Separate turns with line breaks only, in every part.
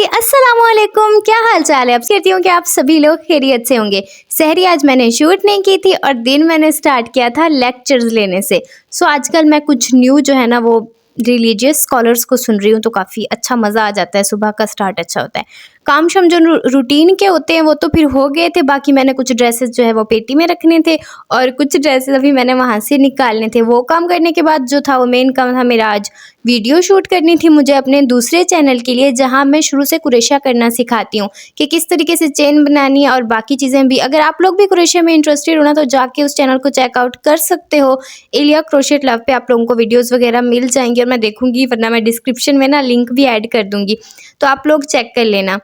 अस्सलामुअलैकुम, क्या हाल चाल है। अब कहती हूँ कि आप सभी लोग खैरियत से होंगे। सहरी आज मैंने शूट नहीं की थी और दिन मैंने स्टार्ट किया था लेक्चर्स लेने से। आजकल मैं कुछ न्यू जो है ना वो रिलीजियस स्कॉलर्स को सुन रही हूँ, तो काफ़ी अच्छा मज़ा आ जाता है। सुबह का स्टार्ट अच्छा होता है। काम शाम जो रूटीन के होते हैं वो तो फिर हो गए थे। बाकी मैंने कुछ ड्रेसेस जो है वो पेटी में रखने थे और कुछ ड्रेसेस अभी मैंने वहाँ से निकालने थे। वो काम करने के बाद जो था वो मेन काम था मेरा, आज वीडियो शूट करनी थी मुझे अपने दूसरे चैनल के लिए, जहाँ मैं शुरू से कुरेशा करना सिखाती हूँ कि किस तरीके से चेन बनानी है और बाकी चीज़ें भी। अगर आप लोग भी कुरेशा में इंटरेस्टेड हो ना, तो जाके उस चैनल को चेकआउट कर सकते हो। एलिया क्रोशेट लव पे आप लोगों को वीडियोज़ वगैरह मिल जाएंगी और मैं देखूंगी, वरना मैं डिस्क्रिप्शन में ना लिंक भी ऐड कर दूंगी, तो आप लोग चेक कर लेना।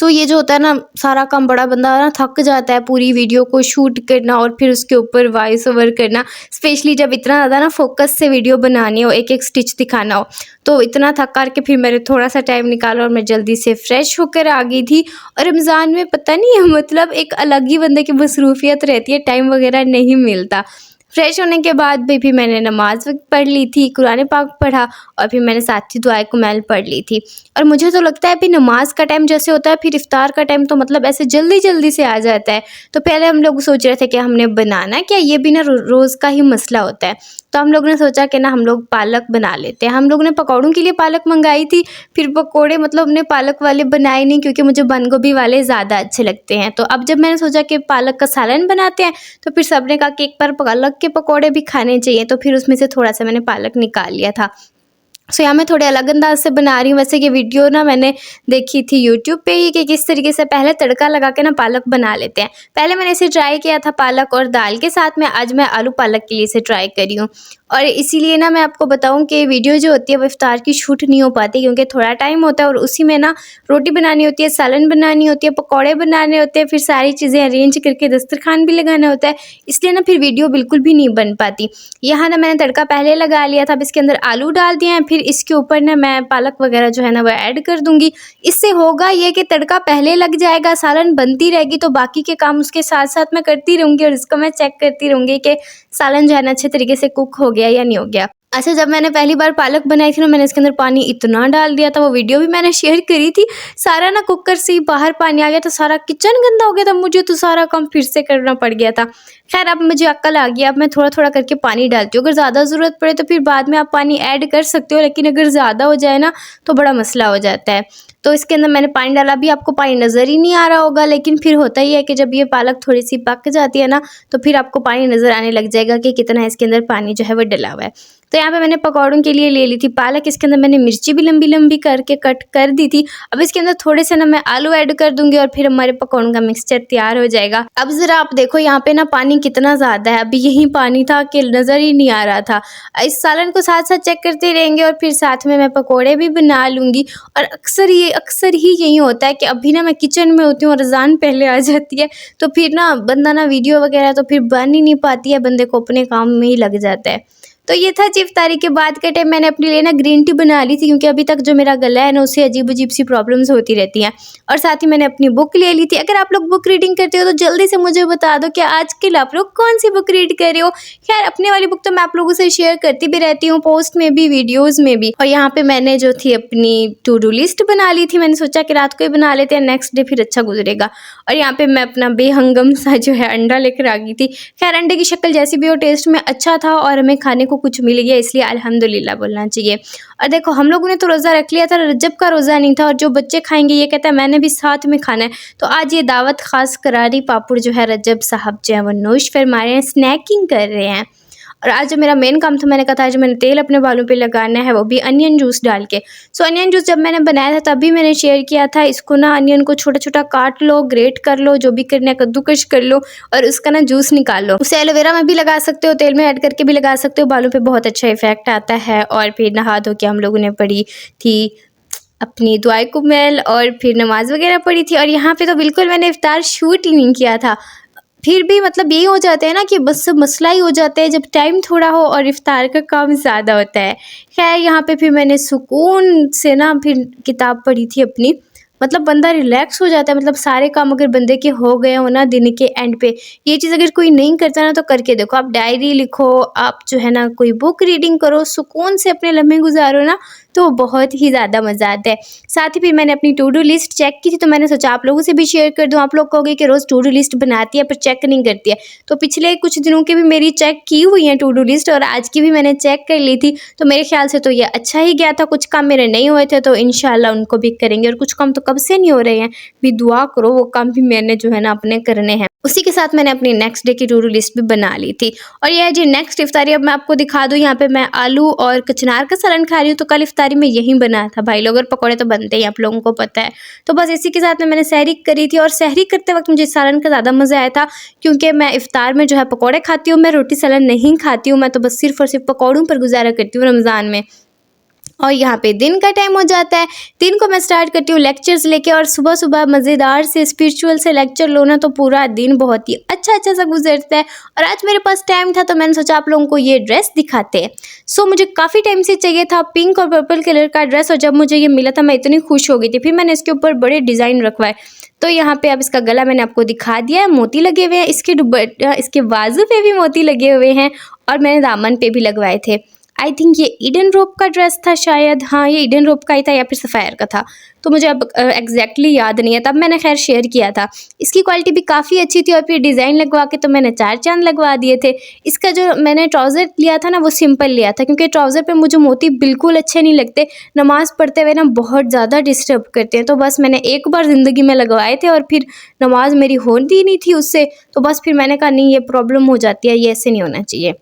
ये जो होता है ना, सारा काम बड़ा बंदा ना थक जाता है पूरी वीडियो को शूट करना और फिर उसके ऊपर वॉइस ओवर करना, स्पेशली जब इतना ज़्यादा ना फोकस से वीडियो बनानी हो, एक एक स्टिच दिखाना हो, तो इतना थक कर के फिर मैंने थोड़ा सा टाइम निकाला और मैं जल्दी से फ्रेश होकर आ गई थी। और रमज़ान में पता नहीं है, मतलब एक अलग ही बंदे की मसरूफियत रहती है, टाइम वगैरह नहीं मिलता। फ्रेश होने के बाद भी फिर मैंने नमाज पढ़ ली थी, कुरान पाक पढ़ा और फिर मैंने साथ ही दुआए कुमैल पढ़ ली थी। और मुझे तो लगता है फिर नमाज का टाइम जैसे होता है, फिर इफ्तार का टाइम तो मतलब ऐसे जल्दी जल्दी से आ जाता है। तो पहले हम लोग सोच रहे थे कि हमने बनाना क्या, ये भी ना रोज़ का ही मसला होता है। तो हम लोग ने सोचा कि ना हम लोग पालक बना लेते हैं। हम लोग ने पकौड़ों के लिए पालक मंगाई थी, फिर पकौड़े मतलब हमने पालक वाले बनाए नहीं, क्योंकि मुझे बंद गोभी वाले ज़्यादा अच्छे लगते हैं। तो अब जब मैंने सोचा कि पालक का सालन बनाते हैं, तो फिर सबने कहा कि एक बार पालक के पकौड़े भी खाने चाहिए, तो फिर उसमें से थोड़ा सा मैंने पालक निकाल लिया था। यहाँ मैं थोड़े अलग अंदाज से बना रही हूँ। वैसे ये वीडियो ना मैंने देखी थी यूट्यूब पे ही कि किस तरीके से पहले तड़का लगा के ना पालक बना लेते हैं। पहले मैंने इसे ट्राई किया था पालक और दाल के साथ में, आज मैं आलू पालक के लिए इसे ट्राई करी हूँ। और इसीलिए ना मैं आपको बताऊँ कि वीडियो जो होती है वो इफ्तार की शूट नहीं हो पाती, क्योंकि थोड़ा टाइम होता है और उसी में ना रोटी बनानी होती है, सालन बनानी होती है, पकौड़े बनाने होते हैं, फिर सारी चीज़ें अरेंज करके दस्तरखान भी लगाना होता है, इसलिए ना फिर वीडियो बिल्कुल भी नहीं बन पाती। यहाँ ना मैंने तड़का पहले लगा लिया था, अब इसके अंदर आलू डाल दिए हैं, फिर इसके ऊपर ना मैं पालक वगैरह जो है ना वो ऐड कर दूंगी। इससे होगा ये कि तड़का पहले लग जाएगा, सालन बनती रहेगी, तो बाकी के काम उसके साथ साथ मैं करती रहूँगी और इसको मैं चेक करती रहूँगी कि सालन जो है ना अच्छे तरीके से कुक हो गया या नहीं हो गया। अच्छा, जब मैंने पहली बार पालक बनाई थी ना, मैंने इसके अंदर पानी इतना डाल दिया था, वो वीडियो भी मैंने शेयर करी थी। सारा ना कुकर से ही बाहर पानी आ गया था, सारा किचन गंदा हो गया था, मुझे तो सारा काम फिर से करना पड़ गया था। खैर अब मुझे अक्ल आ गया, अब मैं थोड़ा थोड़ा करके पानी डालती हूँ। अगर ज़्यादा ज़रूरत पड़े तो फिर बाद में आप पानी ऐड कर सकते हो, लेकिन अगर ज़्यादा हो जाए ना तो बड़ा मसला हो जाता है। तो इसके अंदर मैंने पानी डाला, भी आपको पानी नज़र ही नहीं आ रहा होगा, लेकिन फिर होता ही है कि जब ये पालक थोड़ी सी पक जाती है ना, तो फिर आपको पानी नज़र आने लग जाएगा कि कितना इसके अंदर पानी जो है वो डला हुआ है। तो यहाँ पे मैंने पकौड़ों के लिए ले ली थी पालक, इसके अंदर मैंने मिर्ची भी लंबी लंबी करके कट कर दी थी। अब इसके अंदर थोड़े से ना मैं आलू ऐड कर दूंगी और फिर हमारे पकौड़ों का मिक्सचर तैयार हो जाएगा। अब ज़रा आप देखो यहाँ पे ना पानी कितना ज़्यादा है, अभी यही पानी था कि नज़र ही नहीं आ रहा था। इस सालन को साथ साथ चेक करते रहेंगे और फिर साथ में मैं पकौड़े भी बना लूँगी। और अक्सर ही यही होता है कि अभी ना मैं किचन में होती हूँ और अज़ान पहले आ जाती है, तो फिर ना बंदा ना वीडियो वगैरह तो फिर बन ही नहीं पाती है, बंदे को अपने काम में ही लग जाता है। तो ये था जी इफ्तारी के बाद का टाइम। मैंने अपने लिए ना ग्रीन टी बना ली थी, क्योंकि अभी तक जो मेरा गला है ना उससे अजीब अजीब सी प्रॉब्लम्स होती रहती हैं। और साथ ही मैंने अपनी बुक ले ली थी। अगर आप लोग बुक रीडिंग करते हो तो जल्दी से मुझे बता दो कि आजकल आप लोग कौन सी बुक रीड कर रहे हो। खैर अपने वाली बुक तो मैं आप लोगों से शेयर करती भी रहती हूँ, पोस्ट में भी, वीडियोज़ में भी। और यहाँ पे मैंने जो थी अपनी टू डू लिस्ट बना ली थी। मैंने सोचा कि रात को ही बना लेते हैं, नेक्स्ट डे फिर अच्छा गुजरेगा। और यहाँ पे मैं अपना बेहंगम सा जो है अंडा लेकर आ गई थी। खैर अंडे की शक्ल जैसी भी हो, टेस्ट में अच्छा था और हमें खाने को कुछ मिल गया, इसलिए अल्हम्दुलिल्लाह बोलना चाहिए। और देखो हम लोगों ने तो रोज़ा रख लिया था, रजब का रोज़ा नहीं था, और जो बच्चे खाएंगे ये कहता है मैंने भी साथ में खाना है। तो आज ये दावत खास करारी पापड़ जो है रजब साहब जो है वो नोश फरमा रहे हैं, स्नैकिंग कर रहे हैं। और आज जो मेरा मेन काम था, मैंने कहा था जो मैंने तेल अपने बालों पे लगाना है वो भी अनियन जूस डाल के। अनियन जूस जब मैंने बनाया था तभी मैंने शेयर किया था, इसको ना अनियन को छोटा छोटा काट लो, ग्रेट कर लो, जो भी करना है कद्दूकश कर लो और उसका ना जूस निकाल लो। उसे एलोवेरा में भी लगा सकते हो, तेल में ऐड करके भी लगा सकते हो, बालों पे बहुत अच्छा इफेक्ट आता है। और फिर नहा धो के हम लोगों ने पढ़ी थी अपनी दुआए कुमैल और फिर नमाज वगैरह पढ़ी थी। और यहाँ पे तो बिल्कुल मैंने इफ्तार शूट ही नहीं किया था। फिर भी मतलब यही हो जाता है ना कि बस सब मसला ही हो जाता है जब टाइम थोड़ा हो और इफ्तार का काम ज़्यादा होता है। खैर यहाँ पे फिर मैंने सुकून से ना फिर किताब पढ़ी थी अपनी। मतलब बंदा रिलैक्स हो जाता है। मतलब सारे काम अगर बंदे के हो गए हो ना दिन के एंड पे, ये चीज़ अगर कोई नहीं करता ना तो करके देखो। आप डायरी लिखो, आप जो है ना कोई बुक रीडिंग करो, सुकून से अपने लम्हे गुजारो ना, तो बहुत ही ज़्यादा मज़ा आता है। साथ ही फिर मैंने अपनी टू डू लिस्ट चेक की थी, तो मैंने सोचा आप लोगों से भी शेयर कर दूँ। आप लोग कहोगे कि रोज़ टू डू लिस्ट बनाती है पर चेक नहीं करती है, तो पिछले कुछ दिनों की भी मेरी चेक की हुई है टू डू लिस्ट, और आज की भी मैंने चेक कर ली थी। तो मेरे ख्याल से तो ये अच्छा ही गया था। कुछ काम मेरे नहीं हुए थे तो इंशाल्लाह उनको भी करेंगे, और कुछ काम तो कब से नहीं हो रहे हैं, भी दुआ करो वो काम भी मैंने जो है ना अपने करने हैं। उसी के साथ मैंने अपनी नेक्स्ट डे की टू डू लिस्ट भी बना ली थी। और यह है जी नेक्स्ट इफ्तारी। अब मैं आपको दिखा दूँ, यहाँ पे मैं आलू और कचनार का सालन खा रही हूँ। तो कल इफ्तारी में यही बना था भाई लोग, और पकौड़े तो बनते ही आप लोगों को पता है। तो बस इसी के साथ में मैंने सहरी करी थी, और सहरी करते वक्त मुझे सालन का ज़्यादा मज़ा आया था, क्योंकि मैं इफ्तार में जो है पकौड़े खाती हूँ, मैं रोटी सालन नहीं खाती हूँ। मैं तो बस सिर्फ़ और सिर्फ पकौड़ों पर गुजारा करती हूँ रमज़ान में। और यहाँ पे दिन का टाइम हो जाता है। दिन को मैं स्टार्ट करती हूँ लेक्चर्स लेके, और सुबह-सुबह मज़ेदार से स्पिरिचुअल से लेक्चर लो ना, तो पूरा दिन बहुत ही अच्छा-अच्छा सा गुजरता है। और आज मेरे पास टाइम था तो मैंने सोचा आप लोगों को ये ड्रेस दिखाते हैं। सो मुझे काफ़ी टाइम से चाहिए था पिंक और पर्पल कलर का ड्रेस, और जब मुझे ये मिला था मैं इतनी खुश हो गई थी। फिर मैंने इसके ऊपर बड़े डिज़ाइन रखवाए। तो यहाँ पे अब इसका गला मैंने आपको दिखा दिया है, मोती लगे हुए हैं। इसके बाजू पे भी मोती लगे हुए हैं, और मैंने दामन पे भी लगवाए थे। आई थिंक ये ईडन रोप का ड्रेस था शायद, हाँ ये ईडन रोप का ही था या फिर सफ़ायर का था, तो मुझे अब एग्जैक्टली याद नहीं है। तब मैंने खैर शेयर किया था। इसकी क्वालिटी भी काफ़ी अच्छी थी, और फिर डिज़ाइन लगवा के तो मैंने 4 चांद लगवा दिए थे। इसका जो मैंने ट्राउज़र लिया था ना वो सिंपल लिया था, क्योंकि ट्राउज़र पे मुझे मोती बिल्कुल अच्छे नहीं लगते। नमाज़ पढ़ते हुए ना बहुत ज़्यादा डिस्टर्ब करते हैं। तो बस मैंने एक बार ज़िंदगी में लगवाए थे, और फिर नमाज़ मेरी होती नहीं थी उससे। तो बस फिर मैंने कहा नहीं, ये प्रॉब्लम हो जाती है, ये ऐसे नहीं होना चाहिए।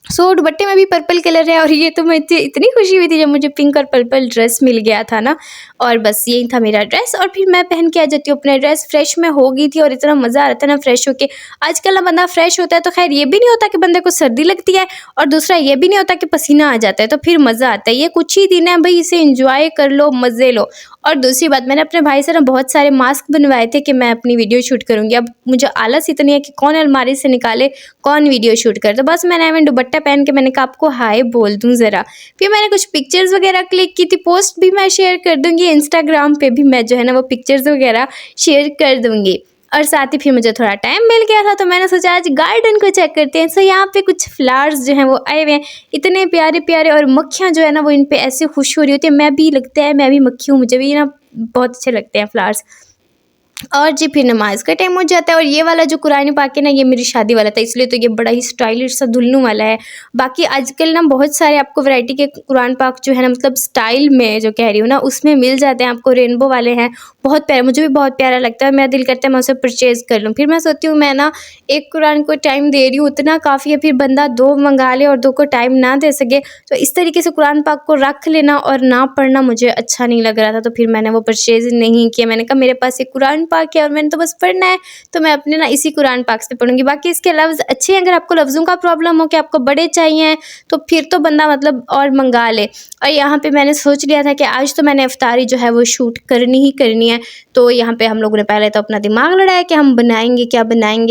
दुपट्टे में भी पर्पल कलर है, और ये तो मुझे इतनी खुशी हुई थी जब मुझे पिंक और पर्पल ड्रेस मिल गया था ना। और बस यही था मेरा ड्रेस, और फिर मैं पहन के आ जाती हूँ अपना ड्रेस। फ्रेश में हो गई थी, और इतना मज़ा आ रहा था ना फ्रेश होके। आजकल ना बंदा फ्रेश होता है तो खैर ये भी नहीं होता कि बंदे को सर्दी लगती है, और दूसरा ये भी नहीं होता कि पसीना आ जाता है, तो फिर मज़ा आता है। ये कुछ ही दिन है भाई, इसे इंजॉय कर लो, मज़े लो। और दूसरी बात, मैंने अपने भाई से ना बहुत सारे मास्क बनवाए थे कि मैं अपनी वीडियो शूट करूँगी। अब मुझे आलस इतनी है कि कौन अलमारी से निकाले, कौन वीडियो शूट करे। तो बस मैंने दुपट्टा पहन के मैंने कहा आपको हाय बोल दूँ ज़रा। फिर मैंने कुछ पिक्चर्स वगैरह क्लिक की थी, पोस्ट भी मैं शेयर कर दूँगी। इंस्टाग्राम पे भी मैं जो है ना वो पिक्चर्स वगैरह शेयर कर दूँगी। और साथ ही फिर मुझे थोड़ा टाइम मिल गया था, तो मैंने सोचा आज गार्डन को चेक करते हैं। सो यहाँ पे कुछ फ्लावर्स जो हैं वो आए हुए हैं, इतने प्यारे प्यारे, और मक्खियाँ जो है ना वो इन पे ऐसे खुश हो रही होती है। मैं भी लगता है मैं भी मक्खी हूँ, मुझे भी ना बहुत अच्छे लगते हैं फ्लावर्स। और जी फिर नमाज का टाइम हो जाता है, और ये वाला जो कुरान पाक है ना ये मेरी शादी वाला था, इसलिए तो ये बड़ा ही स्टाइलिश सा दुल्हन वाला है। बाकी आजकल ना बहुत सारे आपको वैरायटी के कुरान पाक जो है ना, मतलब स्टाइल में जो कह रही हूँ ना उसमें मिल जाते हैं आपको। रेनबो वाले हैं, बहुत प्यारे, मुझे भी बहुत प्यारा लगता है। मेरा दिल करता है मैं उसे परचेज़ कर लूँ। फिर मैं सोचती हूँ मैं ना एक कुरान को टाइम दे रही हूँ उतना काफ़ी है, फिर बंदा 2 मंगा ले और 2 को टाइम ना दे सके, तो इस तरीके से कुरान पाक को रख लेना और ना पढ़ना मुझे अच्छा नहीं लग रहा था। तो फिर मैंने वो परचेज़ नहीं किया। मैंने कहा मेरे पास एक कुरान पाक है और मैंने तो बस पढ़ना है, तो मैं अपने ना इसी कुरान पाक से पढ़ूँगी। बाकी इसके लफ्ज़ अच्छे हैं, अगर आपको लफ्ज़ों का प्रॉब्लम हो कि आपको बड़े चाहिए तो फिर तो बंदा मतलब और मंगा ले। और यहाँ पे मैंने सोच लिया था कि आज तो मैंने इफ्तारी जो है वो शूट करनी ही करनी है। तो यहाँ पे हम लोगों ने पहले तो अपना दिमाग लड़ाया कि हम बनाएंगे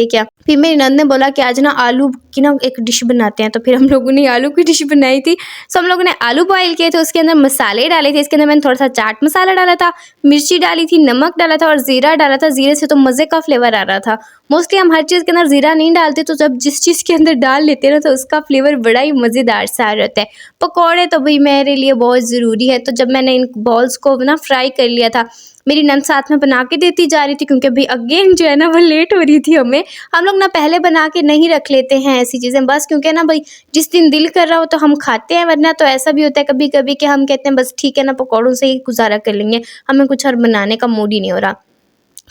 क्या। फिर मेरी नंद ने बोला कि आज ना आलू की ना एक डिश बनाते हैं, तो फिर हम लोगों ने आलू की डिश बनाई थी। सो हम लोगों ने आलू बॉईल किए थे, उसके अंदर मसाले डाले थे। इसके अंदर मैंने थोड़ा सा चाट मसाला डाला था, मिर्ची डाली थी, नमक डाला था और ज़ीरा डाला था। ज़ीरे से तो मज़े का फ्लेवर आ रहा था। मोस्टली हम हर चीज़ के अंदर ज़ीरा नहीं डालते, तो जब जिस चीज़ के अंदर डाल लेते हैं ना तो उसका फ्लेवर बड़ा ही मज़ेदार सा रहता है। पकौड़े तो भाई मेरे लिए बहुत ज़रूरी है। तो जब मैंने इन बॉल्स को ना फ्राई कर लिया था, मेरी नंद साथ में बना के देती जा रही थी, क्योंकि भाई अगेन जो है ना वो लेट हो रही थी हमें। हम लोग ना पहले बना के नहीं रख लेते हैं ऐसी चीज़ें, बस क्योंकि ना भाई जिस दिन दिल कर रहा हो तो हम खाते हैं, वरना तो ऐसा भी होता है कभी कभी कि हम कहते हैं बस ठीक है ना पकौड़ों से ही गुजारा कर लेंगे, हमें कुछ और बनाने का मूड ही नहीं हो रहा।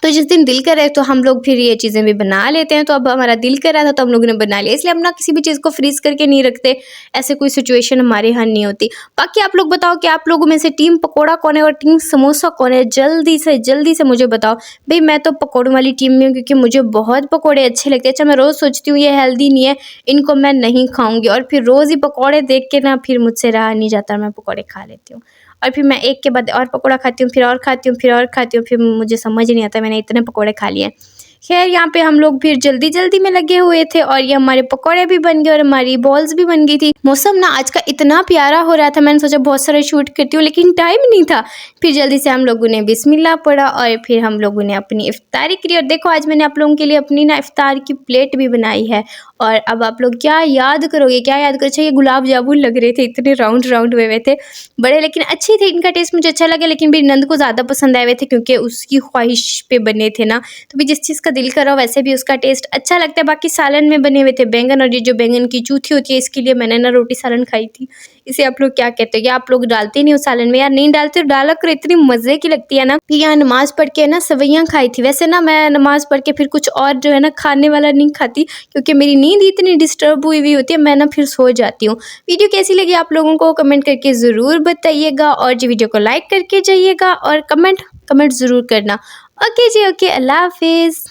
तो जिस दिन दिल करे तो हम लोग फिर ये चीज़ें भी बना लेते हैं। तो अब हमारा दिल कर रहा था तो हम लोगों ने बना लिया, इसलिए हम ना किसी भी चीज़ को फ्रीज़ करके नहीं रखते। ऐसे कोई सिचुएशन हमारे यहाँ नहीं होती। बाकी आप लोग बताओ कि आप लोगों में से टीम पकौड़ा कौन है और टीम समोसा कौन है? जल्दी से मुझे बताओ। भाई मैं तो पकौड़ों वाली टीम में हूँ, क्योंकि मुझे बहुत पकौड़े अच्छे लगते हैं। अच्छा मैं रोज़ सोचती हूँ ये हेल्दी नहीं है, इनको मैं नहीं खाऊँगी, और फिर रोज़ ही पकौड़े देख के ना फिर मुझसे रहा नहीं जाता, मैं पकौड़े खा लेती हूँ। और फिर मैं एक के बाद और पकौड़ा खाती हूँ, फिर और खाती हूँ, फिर और खाती हूँ, फिर मुझे समझ नहीं आता मैंने इतने पकौड़े खा लिए। खैर यहाँ पे हम लोग फिर जल्दी जल्दी में लगे हुए थे और ये हमारे पकौड़े भी बन गए और हमारी बॉल्स भी बन गई थी। मौसम ना आज का इतना प्यारा हो रहा था, मैंने सोचा बहुत सारा शूट करती हूँ, लेकिन टाइम नहीं था। फिर जल्दी से हम लोगों ने बिस्मिल्लाह पढ़ा और फिर हम लोगों ने अपनी इफ्तारी करी। और देखो आज मैंने आप लोगों के लिए अपनी ना इफ्तार की प्लेट भी बनाई है। और अब आप लोग क्या याद करोगे, क्या याद करो? अच्छा, ये गुलाब जामुन लग रहे थे, इतने राउंड राउंड हुए थे बड़े, लेकिन अच्छे थे। इनका टेस्ट मुझे अच्छा लगा, लेकिन मेरी नंद को ज़्यादा पसंद आए हुए थे क्योंकि उसकी ख्वाहिश पे बने थे ना। तो भी जिस चीज़ का दिल करो वैसे भी उसका टेस्ट अच्छा लगता है। बाकी सालन में बने हुए थे बैंगन, और ये जो बैंगन की चूथी होती है इसके लिए मैंने ना रोटी सालन खाई थी। इसे आप लोग क्या कहते हो? या आप लोग डालते नहीं हो सालन में? यार नहीं डालते हो, डाला करो, इतनी मज़े की लगती है ना। फिर यहाँ नमाज़ पढ़ के ना सवैयाँ खाई थी। वैसे ना मैं नमाज़ पढ़ के फिर कुछ और जो है ना खाने वाला नहीं खाती, क्योंकि मेरी नींद इतनी डिस्टर्ब हुई होती है, मैं ना फिर सो जाती हूँ। वीडियो कैसी लगी आप लोगों को कमेंट करके ज़रूर बताइएगा, और जी वीडियो को लाइक करके जाइएगा और कमेंट ज़रूर करना। ओके जी, ओके, अल्लाह हाफिज़।